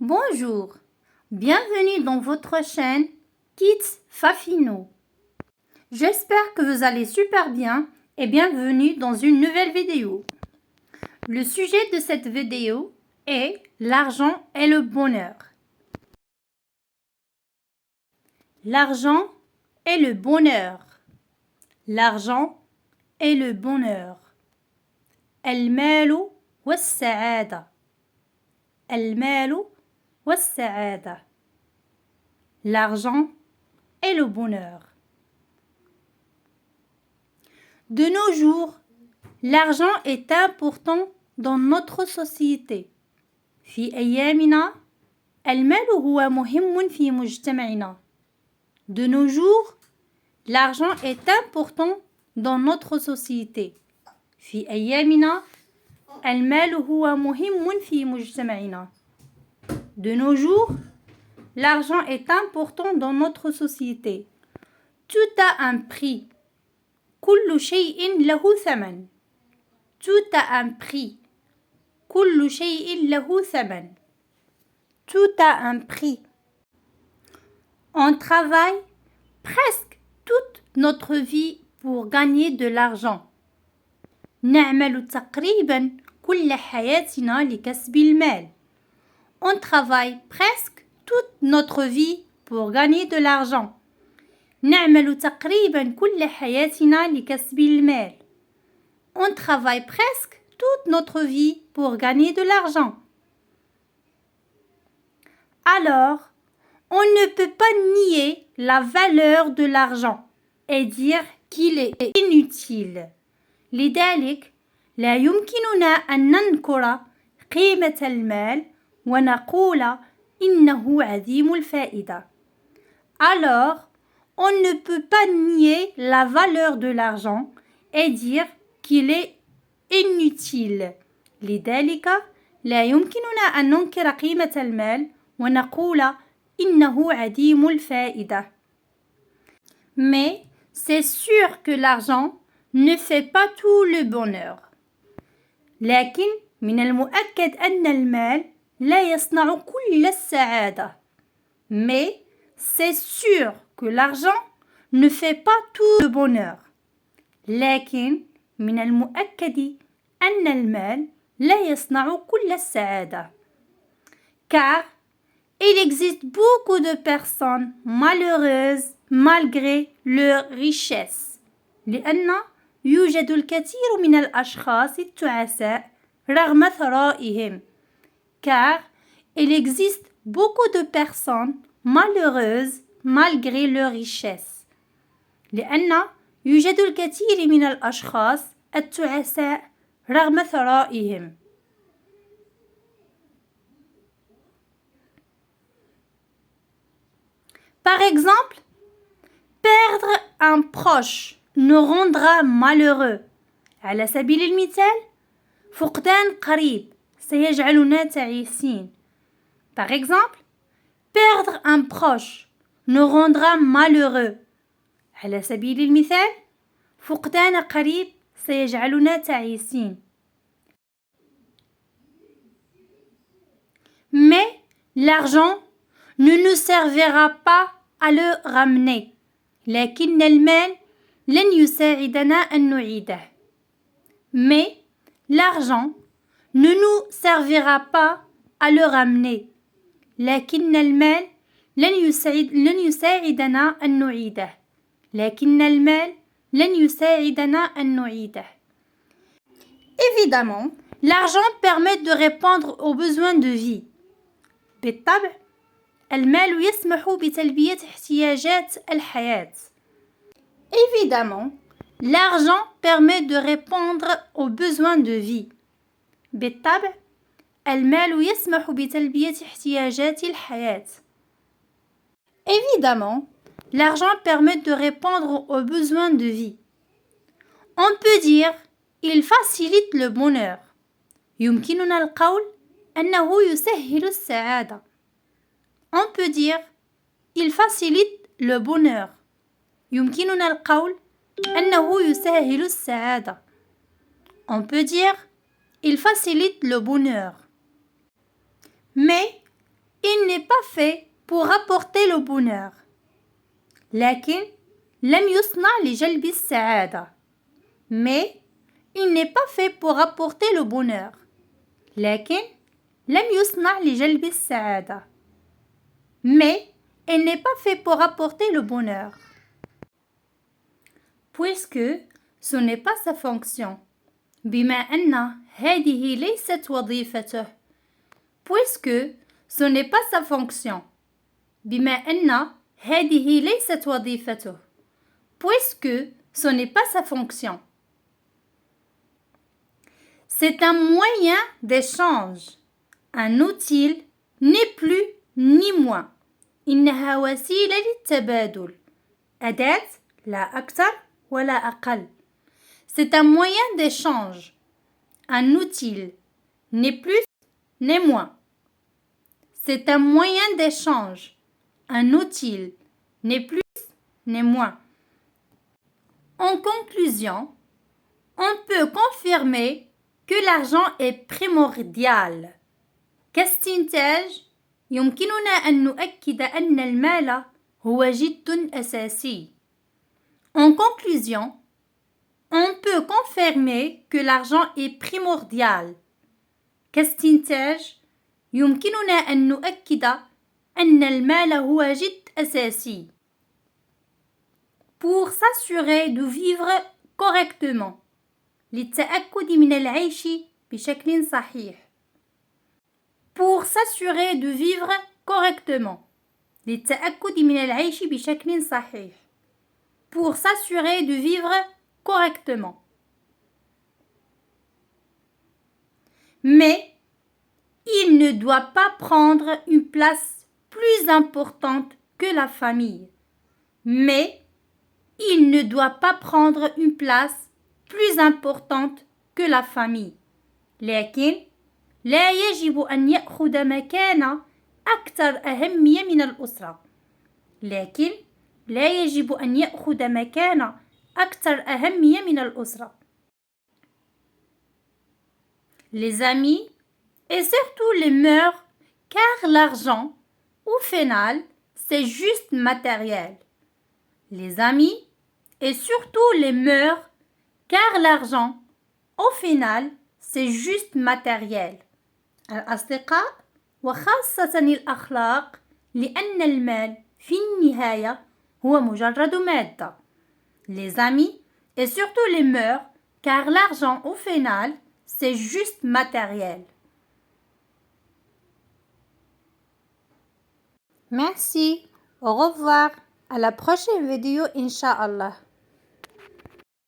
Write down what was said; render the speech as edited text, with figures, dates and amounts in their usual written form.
Bonjour, bienvenue dans votre chaîne Kids Fafino. J'espère que vous allez super bien et bienvenue dans une nouvelle vidéo. Le sujet de cette vidéo est l'argent et le bonheur. L'argent et le bonheur. L'argent et le bonheur. المال والسعادة. المال والسعادة. L'argent et le bonheur. De nos jours, l'argent est important dans notre société. في أيامنا المال هو مهم في مجتمعنا. De nos jours, l'argent est important dans notre société. في أيامنا المال هو مهم في مجتمعنا. De nos jours, l'argent est important dans notre société. Tout a un prix. كل شيء له ثمن. Tout a un prix. كل شيء له ثمن. Tout a un prix. On travaille presque toute notre vie pour gagner de l'argent. نعمل تقريبا كل حياتنا لكسب المال. On travaille presque toute notre vie pour gagner de l'argent. نعمل تقريبا كل حياتنا لكسب المال. On travaille presque toute notre vie pour gagner de l'argent. Alors, on ne peut pas nier la valeur de l'argent et dire qu'il est inutile. لذلك لا يمكننا أن ننكر قيمة المال ونقول إنه عديم الفائدة. Alors, on ne peut pas nier la valeur de l'argent et dire qu'il est inutile. لذلك لا يمكننا أن ننكر قيمة المال ونقول إنه عديم الفائدة. Mais c'est sûr que l'argent ne fait pas tout le bonheur. لكن من المؤكد أن المال لا يصنع كل السعادة. Mais c'est sûr que l'argent ne fait pas tout le bonheur. لكن من المؤكد أن المال لا يصنع كل السعادة. Car il existe beaucoup de personnes malheureuses malgré leur richesse. لأن يوجد الكثير من الأشخاص التعساء رغم ثرائهم. Car il existe beaucoup de personnes malheureuses malgré leur richesse. لأن يوجد الكثير من الأشخاص التعساء رغم ثرائهم. Par exemple, perdre un proche nous rendra malheureux. على سبيل المثال فقدان قريب سيجعلنا تعيسين. Par exemple, perdre un proche nous rendra malheureux. على سبيل المثال فقدان قريب سيجعلنا تعيسين. Mais l'argent ne nous servira pas à le ramener. لكن المال لن يساعدنا أن نعيده. Mais l'argent ne nous servira pas à le ramener. لكن المال لن يساعدنا أن نعيده. لكن المال لن يساعدنا أن نعيده. Évidemment, l'argent permet de répondre aux besoins de vie. بالطبع المال يسمح بتلبية احتياجات الحياة. Évidemment, l'argent permet de répondre aux besoins de vie. بالطبع المال يسمح بتلبية احتياجات الحياة. Évidemment, l'argent permet de répondre aux besoins de vie. On peut dire il facilite le bonheur. يمكننا القول أنه يسهل السعادة. On peut dire il facilite le bonheur. يمكننا القول أنه يسهل السعادة. On peut dire il facilite le bonheur. Mais pas fait pour apporter le bonheur. لكن لم يصنع لجلب السعادة. Mais il n'est pas fait pour apporter le bonheur. لكن لم يصنع لجلب السعادة. Mais il n'est pas fait pour apporter le bonheur. Puisque ce n'est pas sa fonction. بما أن هذه ليست وظيفته. Puisque ce n'est pas sa fonction. بما أن هذه ليست وظيفته. Puisque ce n'est pas sa fonction. C'est un moyen d'échange. Un outil n'est plus ni moins. إنها وسيلة للتبادل. أداة لا أكثر ولا أقل. C'est un moyen d'échange. Un outil n'est plus ni moins. C'est un moyen d'échange. Un outil n'est plus ni moins. En conclusion, on peut confirmer que l'argent est primordial. كاستنتاج يمكننا أن نؤكد أن المال هو جد أساسي. En conclusion, on peut confirmer que l'argent est primordial. كاستنتاج يمكننا أن نؤكد أن المال هو جد أساسي. Pour s'assurer de vivre correctement. للتأكد من العيش بشكل صحيح. Pour s'assurer de vivre correctement. للتأكد من العيش بشكل صحيح. Pour s'assurer de vivre correctement. Mais il ne doit pas prendre une place plus importante que la famille. Mais il ne doit pas prendre une place plus importante que la famille. لكن لا يجب أن يأخذ مكانة أكثر أهمية من الأسرة. لكن لا يجب أن يأخذ مكانة أكثر أهمية من الأسرة. Les amis et surtout les mœurs, car l'argent, au final, c'est juste matériel. Les amis et surtout les mœurs, car l'argent, au final, c'est juste matériel. الأصدقاء وخاصة الأخلاق لأن المال في النهاية هو مجرد مادة. Les amis et surtout les mœurs, car l'argent, au final, c'est juste matériel. Merci. Au revoir. À la prochaine vidéo, Inch'Allah.